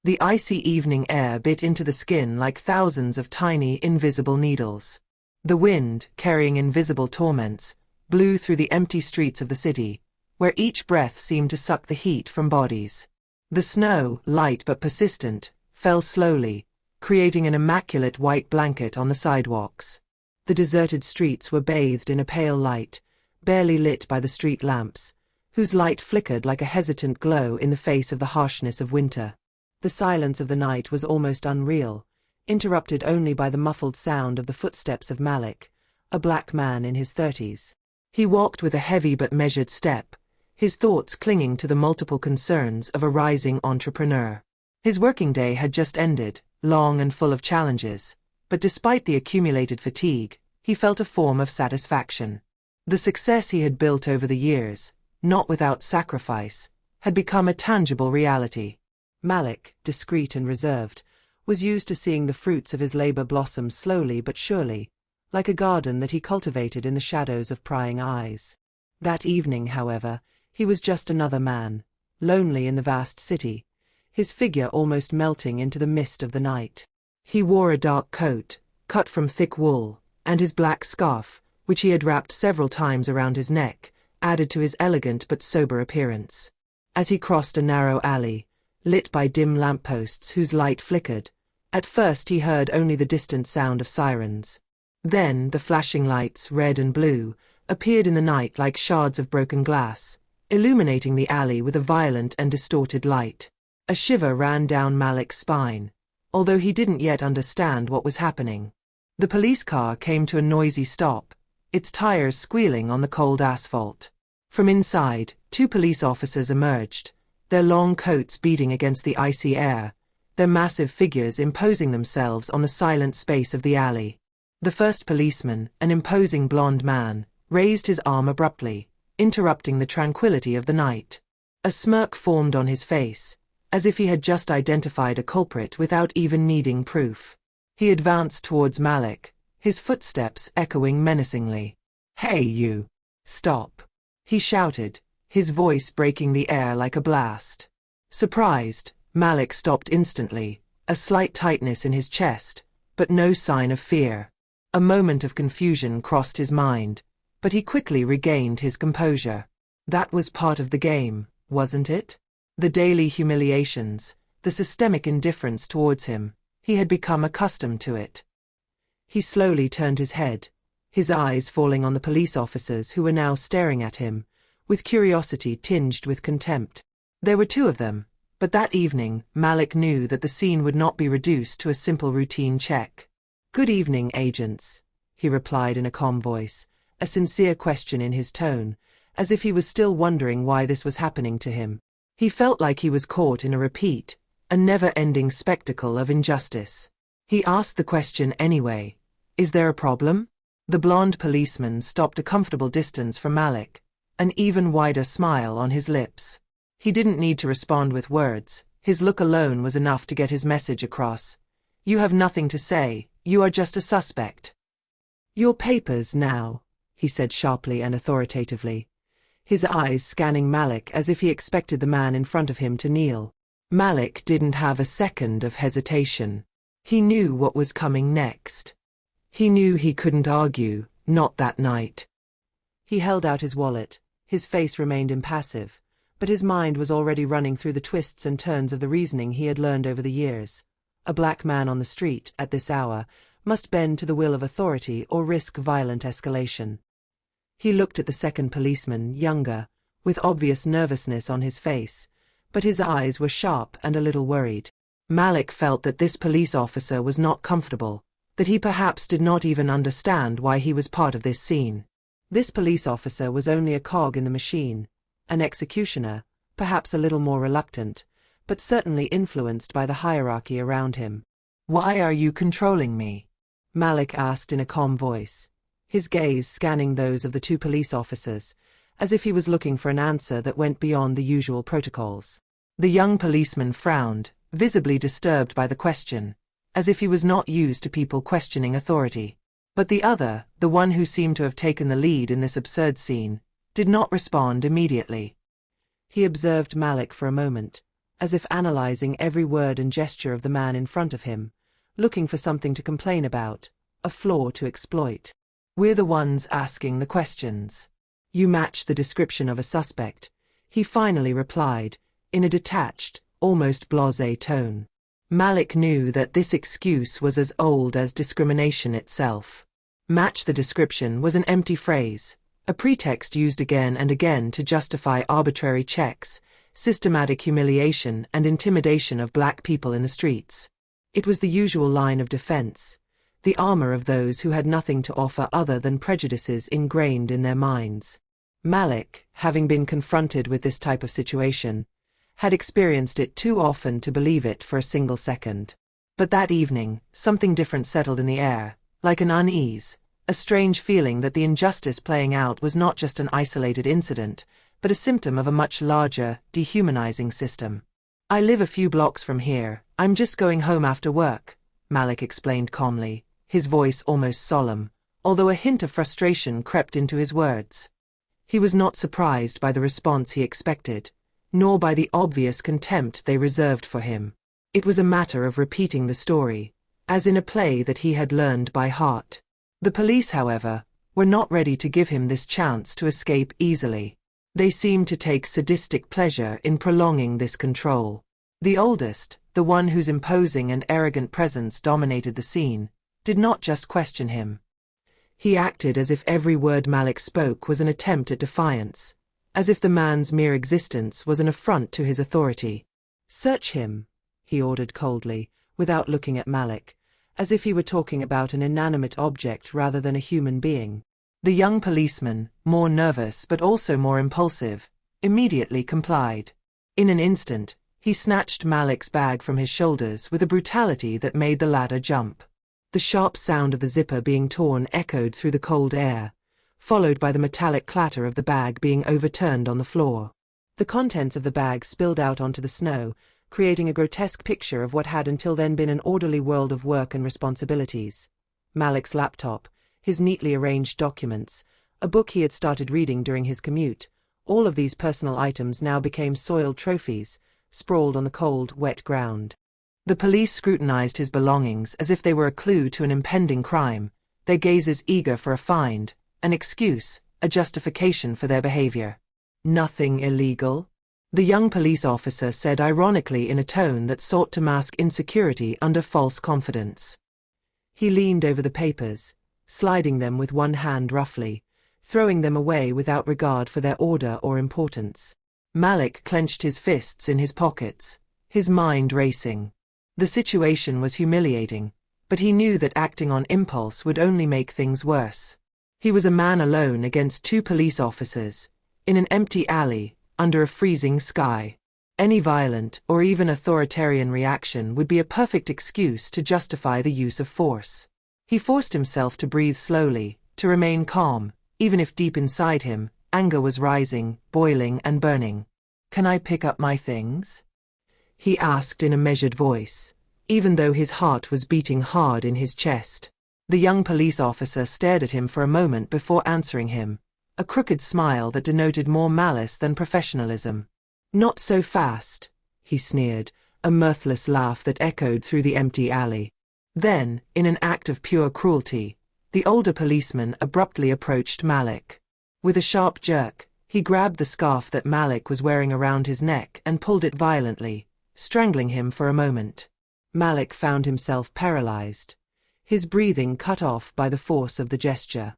The icy evening air bit into the skin like thousands of tiny, invisible needles. The wind, carrying invisible torments, blew through the empty streets of the city, where each breath seemed to suck the heat from bodies. The snow, light but persistent, fell slowly, creating an immaculate white blanket on the sidewalks. The deserted streets were bathed in a pale light, barely lit by the street lamps, whose light flickered like a hesitant glow in the face of the harshness of winter. The silence of the night was almost unreal, interrupted only by the muffled sound of the footsteps of Malik, a black man in his 30s. He walked with a heavy but measured step, his thoughts clinging to the multiple concerns of a rising entrepreneur. His working day had just ended, long and full of challenges, but despite the accumulated fatigue, he felt a form of satisfaction. The success he had built over the years, not without sacrifice, had become a tangible reality. Malik, discreet and reserved, was used to seeing the fruits of his labor blossom slowly but surely, like a garden that he cultivated in the shadows of prying eyes. That evening, however, he was just another man, lonely in the vast city, his figure almost melting into the mist of the night. He wore a dark coat, cut from thick wool, and his black scarf, which he had wrapped several times around his neck, added to his elegant but sober appearance. As he crossed a narrow alley, lit by dim lampposts whose light flickered, at first he heard only the distant sound of sirens. Then the flashing lights, red and blue, appeared in the night like shards of broken glass, illuminating the alley with a violent and distorted light. A shiver ran down Malik's spine, although he didn't yet understand what was happening. The police car came to a noisy stop, its tires squealing on the cold asphalt. From inside, two police officers emerged, their long coats beating against the icy air, their massive figures imposing themselves on the silent space of the alley. The first policeman, an imposing blond man, raised his arm abruptly, interrupting the tranquility of the night. A smirk formed on his face, as if he had just identified a culprit without even needing proof. He advanced towards Malik, his footsteps echoing menacingly. "Hey you! Stop!" he shouted, his voice breaking the air like a blast. Surprised, Malik stopped instantly, a slight tightness in his chest, but no sign of fear. A moment of confusion crossed his mind, but he quickly regained his composure. That was part of the game, wasn't it? The daily humiliations, the systemic indifference towards him, he had become accustomed to it. He slowly turned his head, his eyes falling on the police officers who were now staring at him, with curiosity tinged with contempt. There were two of them, but that evening Malik knew that the scene would not be reduced to a simple routine check. "Good evening, agents," he replied in a calm voice, a sincere question in his tone, as if he was still wondering why this was happening to him. He felt like he was caught in a repeat, a never-ending spectacle of injustice. He asked the question anyway. "Is there a problem?" The blonde policeman stopped a comfortable distance from Malik, an even wider smile on his lips. He didn't need to respond with words, his look alone was enough to get his message across. "You have nothing to say, you are just a suspect." "Your papers now," he said sharply and authoritatively, his eyes scanning Malik as if he expected the man in front of him to kneel. Malik didn't have a second of hesitation. He knew what was coming next. He knew he couldn't argue, not that night. He held out his wallet, his face remained impassive, but his mind was already running through the twists and turns of the reasoning he had learned over the years. A black man on the street, at this hour, must bend to the will of authority or risk violent escalation. He looked at the second policeman, younger, with obvious nervousness on his face, but his eyes were sharp and a little worried. Malik felt that this police officer was not comfortable, that he perhaps did not even understand why he was part of this scene. This police officer was only a cog in the machine, an executioner, perhaps a little more reluctant, but certainly influenced by the hierarchy around him. "Why are you controlling me?" Malik asked in a calm voice, his gaze scanning those of the two police officers, as if he was looking for an answer that went beyond the usual protocols. The young policeman frowned, visibly disturbed by the question, as if he was not used to people questioning authority. But the other, the one who seemed to have taken the lead in this absurd scene, did not respond immediately. He observed Malik for a moment, as if analyzing every word and gesture of the man in front of him, looking for something to complain about, a flaw to exploit. We're the ones asking the questions. You match the description of a suspect, he finally replied, in a detached, almost blasé tone. Malik knew that this excuse was as old as discrimination itself. Match the description was an empty phrase, a pretext used again and again to justify arbitrary checks, systematic humiliation and intimidation of black people in the streets. It was the usual line of defense, the armor of those who had nothing to offer other than prejudices ingrained in their minds. Malik, having been confronted with this type of situation, had experienced it too often to believe it for a single second. But that evening, something different settled in the air, like an unease, a strange feeling that the injustice playing out was not just an isolated incident, but a symptom of a much larger, dehumanizing system. I live a few blocks from here, I'm just going home after work, Malik explained calmly, his voice almost solemn, although a hint of frustration crept into his words. He was not surprised by the response he expected, nor by the obvious contempt they reserved for him. It was a matter of repeating the story, as in a play that he had learned by heart. The police, however, were not ready to give him this chance to escape easily. They seemed to take sadistic pleasure in prolonging this control. The oldest, the one whose imposing and arrogant presence dominated the scene, did not just question him. He acted as if every word Malik spoke was an attempt at defiance, as if the man's mere existence was an affront to his authority. "Search him," he ordered coldly, without looking at Malik, as if he were talking about an inanimate object rather than a human being. The young policeman, more nervous but also more impulsive, immediately complied. In an instant, he snatched Malik's bag from his shoulders with a brutality that made the latter jump. The sharp sound of the zipper being torn echoed through the cold air, followed by the metallic clatter of the bag being overturned on the floor. The contents of the bag spilled out onto the snow, creating a grotesque picture of what had until then been an orderly world of work and responsibilities. Malik's laptop, his neatly arranged documents, a book he had started reading during his commute, all of these personal items now became soiled trophies, sprawled on the cold, wet ground. The police scrutinized his belongings as if they were a clue to an impending crime, their gazes eager for a find, an excuse, a justification for their behavior. "Nothing illegal?" the young police officer said ironically in a tone that sought to mask insecurity under false confidence. He leaned over the papers, sliding them with one hand roughly, throwing them away without regard for their order or importance. Malik clenched his fists in his pockets, his mind racing. The situation was humiliating, but he knew that acting on impulse would only make things worse. He was a man alone against two police officers, in an empty alley, under a freezing sky. Any violent or even authoritarian reaction would be a perfect excuse to justify the use of force. He forced himself to breathe slowly, to remain calm, even if deep inside him, anger was rising, boiling and burning. "Can I pick up my things?" he asked in a measured voice, even though his heart was beating hard in his chest. The young police officer stared at him for a moment before answering him, a crooked smile that denoted more malice than professionalism. "Not so fast," he sneered, a mirthless laugh that echoed through the empty alley. Then, in an act of pure cruelty, the older policeman abruptly approached Malik. With a sharp jerk, he grabbed the scarf that Malik was wearing around his neck and pulled it violently, strangling him for a moment. Malik found himself paralyzed, his breathing cut off by the force of the gesture.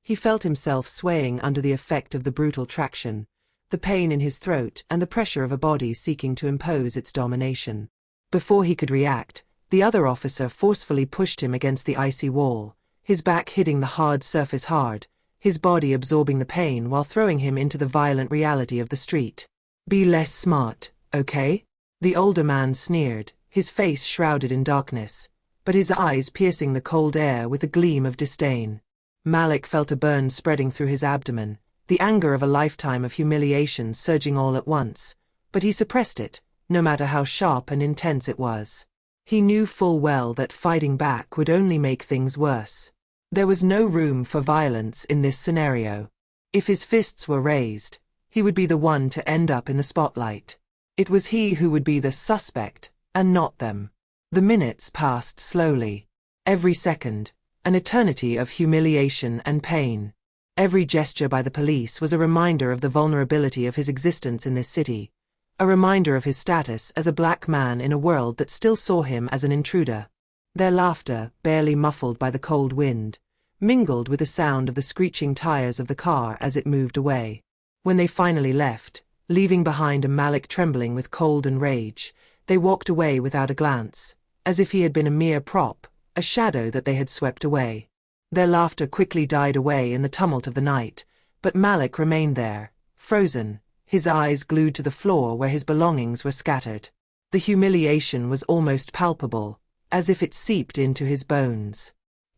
He felt himself swaying under the effect of the brutal traction, the pain in his throat and the pressure of a body seeking to impose its domination. Before he could react, the other officer forcefully pushed him against the icy wall, his back hitting the hard surface hard, his body absorbing the pain while throwing him into the violent reality of the street. "Be less smart, okay?" The older man sneered, his face shrouded in darkness, but his eyes piercing the cold air with a gleam of disdain. Malik felt a burn spreading through his abdomen, the anger of a lifetime of humiliation surging all at once, but he suppressed it, no matter how sharp and intense it was. He knew full well that fighting back would only make things worse. There was no room for violence in this scenario. If his fists were raised, he would be the one to end up in the spotlight. It was he who would be the suspect, and not them. The minutes passed slowly. Every second, an eternity of humiliation and pain. Every gesture by the police was a reminder of the vulnerability of his existence in this city, a reminder of his status as a black man in a world that still saw him as an intruder. Their laughter, barely muffled by the cold wind, mingled with the sound of the screeching tires of the car as it moved away. When they finally left, leaving behind a Malik trembling with cold and rage, they walked away without a glance, as if he had been a mere prop, a shadow that they had swept away. Their laughter quickly died away in the tumult of the night, but Malik remained there, frozen, his eyes glued to the floor where his belongings were scattered. The humiliation was almost palpable, as if it seeped into his bones.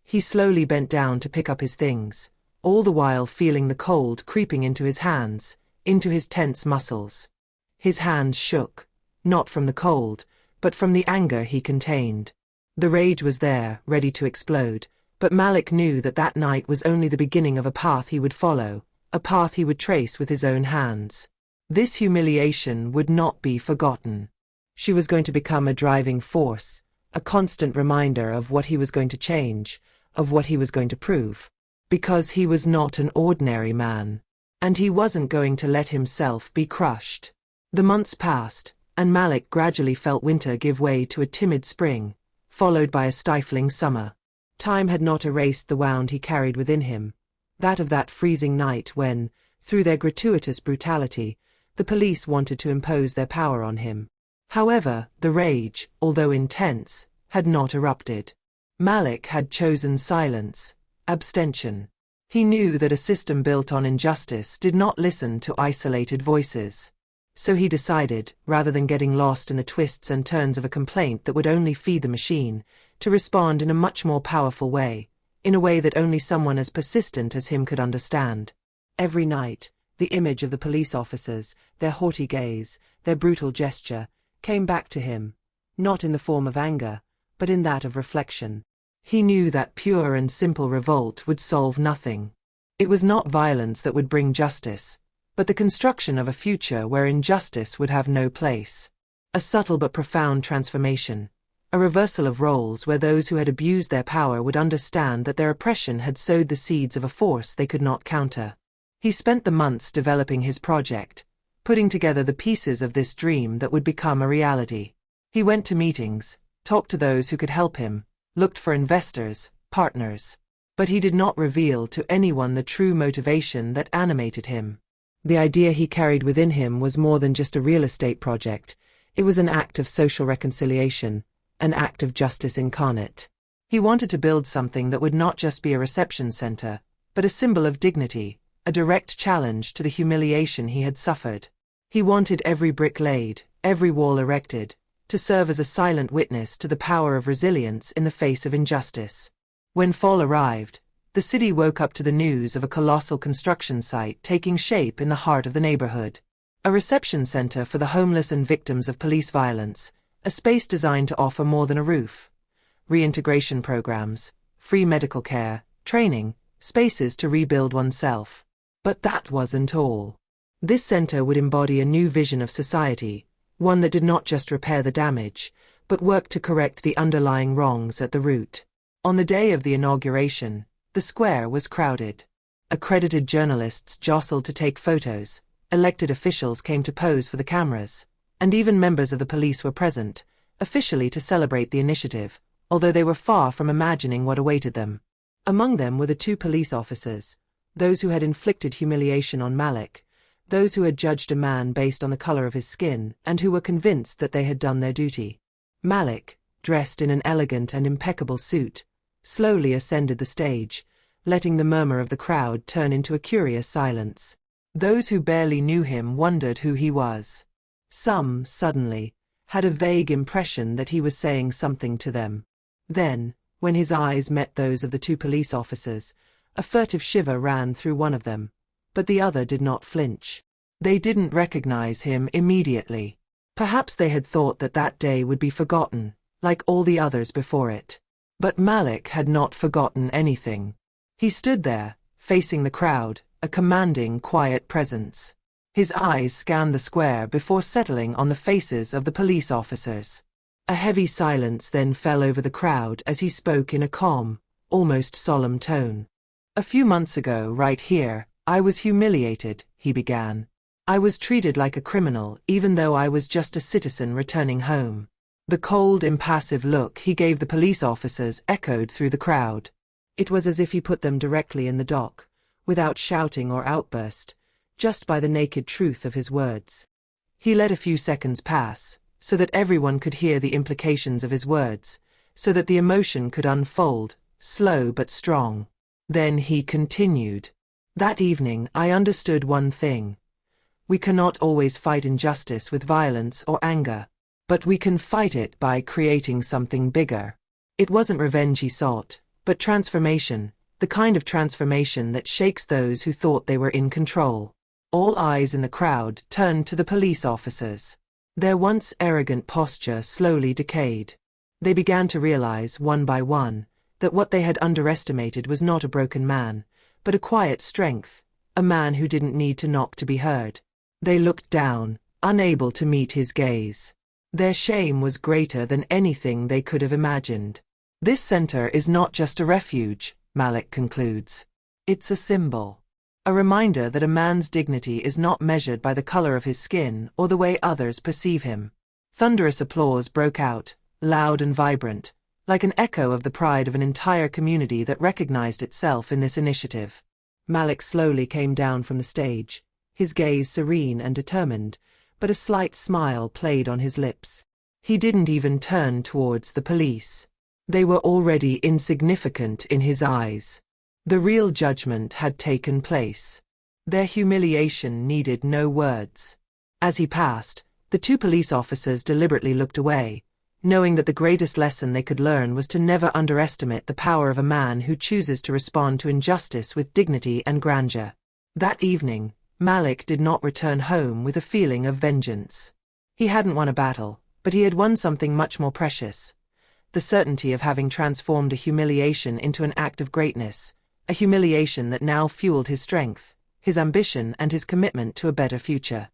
He slowly bent down to pick up his things, all the while feeling the cold creeping into his hands, into his tense muscles. His hands shook, not from the cold, but from the anger he contained. The rage was there, ready to explode, but Malik knew that that night was only the beginning of a path he would follow, a path he would trace with his own hands. This humiliation would not be forgotten. She was going to become a driving force, a constant reminder of what he was going to change, of what he was going to prove. Because he was not an ordinary man. And he wasn't going to let himself be crushed. The months passed, and Malik gradually felt winter give way to a timid spring, followed by a stifling summer. Time had not erased the wound he carried within him, that of that freezing night when, through their gratuitous brutality, the police wanted to impose their power on him. However, the rage, although intense, had not erupted. Malik had chosen silence, abstention. He knew that a system built on injustice did not listen to isolated voices. So he decided, rather than getting lost in the twists and turns of a complaint that would only feed the machine, to respond in a much more powerful way, in a way that only someone as persistent as him could understand. Every night, the image of the police officers, their haughty gaze, their brutal gesture, came back to him, not in the form of anger, but in that of reflection. He knew that pure and simple revolt would solve nothing. It was not violence that would bring justice, but the construction of a future where injustice would have no place. A subtle but profound transformation, a reversal of roles where those who had abused their power would understand that their oppression had sowed the seeds of a force they could not counter. He spent the months developing his project, putting together the pieces of this dream that would become a reality. He went to meetings, talked to those who could help him, looked for investors, partners. But he did not reveal to anyone the true motivation that animated him. The idea he carried within him was more than just a real estate project. It was an act of social reconciliation, an act of justice incarnate. He wanted to build something that would not just be a reception center, but a symbol of dignity, a direct challenge to the humiliation he had suffered. He wanted every brick laid, every wall erected, to serve as a silent witness to the power of resilience in the face of injustice. When fall arrived, the city woke up to the news of a colossal construction site taking shape in the heart of the neighborhood. A reception center for the homeless and victims of police violence, a space designed to offer more than a roof. Reintegration programs, free medical care, training, spaces to rebuild oneself. But that wasn't all. This center would embody a new vision of society, one that did not just repair the damage, but worked to correct the underlying wrongs at the root. On the day of the inauguration, the square was crowded. Accredited journalists jostled to take photos, elected officials came to pose for the cameras, and even members of the police were present, officially to celebrate the initiative, although they were far from imagining what awaited them. Among them were the two police officers, those who had inflicted humiliation on Malik, those who had judged a man based on the color of his skin and who were convinced that they had done their duty. Malik, dressed in an elegant and impeccable suit, slowly ascended the stage, letting the murmur of the crowd turn into a curious silence. Those who barely knew him wondered who he was. Some, suddenly, had a vague impression that he was saying something to them. Then, when his eyes met those of the two police officers, a furtive shiver ran through one of them, but the other did not flinch. They didn't recognize him immediately. Perhaps they had thought that that day would be forgotten, like all the others before it. But Malik had not forgotten anything. He stood there, facing the crowd, a commanding, quiet presence. His eyes scanned the square before settling on the faces of the police officers. A heavy silence then fell over the crowd as he spoke in a calm, almost solemn tone. "A few months ago, right here, I was humiliated," he began. "I was treated like a criminal, even though I was just a citizen returning home." The cold, impassive look he gave the police officers echoed through the crowd. It was as if he put them directly in the dock, without shouting or outburst, just by the naked truth of his words. He let a few seconds pass, so that everyone could hear the implications of his words, so that the emotion could unfold, slow but strong. Then he continued. "That evening I understood one thing. We cannot always fight injustice with violence or anger, but we can fight it by creating something bigger." It wasn't revenge he sought, but transformation, the kind of transformation that shakes those who thought they were in control. All eyes in the crowd turned to the police officers. Their once arrogant posture slowly decayed. They began to realize, one by one, that what they had underestimated was not a broken man, but a quiet strength, a man who didn't need to knock to be heard. They looked down, unable to meet his gaze. Their shame was greater than anything they could have imagined. "This center is not just a refuge," Malik concludes. "It's a symbol. A reminder that a man's dignity is not measured by the color of his skin or the way others perceive him." Thunderous applause broke out, loud and vibrant, like an echo of the pride of an entire community that recognized itself in this initiative. Malik slowly came down from the stage, his gaze serene and determined, but a slight smile played on his lips. He didn't even turn towards the police. They were already insignificant in his eyes. The real judgment had taken place. Their humiliation needed no words. As he passed, the two police officers deliberately looked away, knowing that the greatest lesson they could learn was to never underestimate the power of a man who chooses to respond to injustice with dignity and grandeur. That evening, Malik did not return home with a feeling of vengeance. He hadn't won a battle, but he had won something much more precious: the certainty of having transformed a humiliation into an act of greatness, a humiliation that now fueled his strength, his ambition, and his commitment to a better future.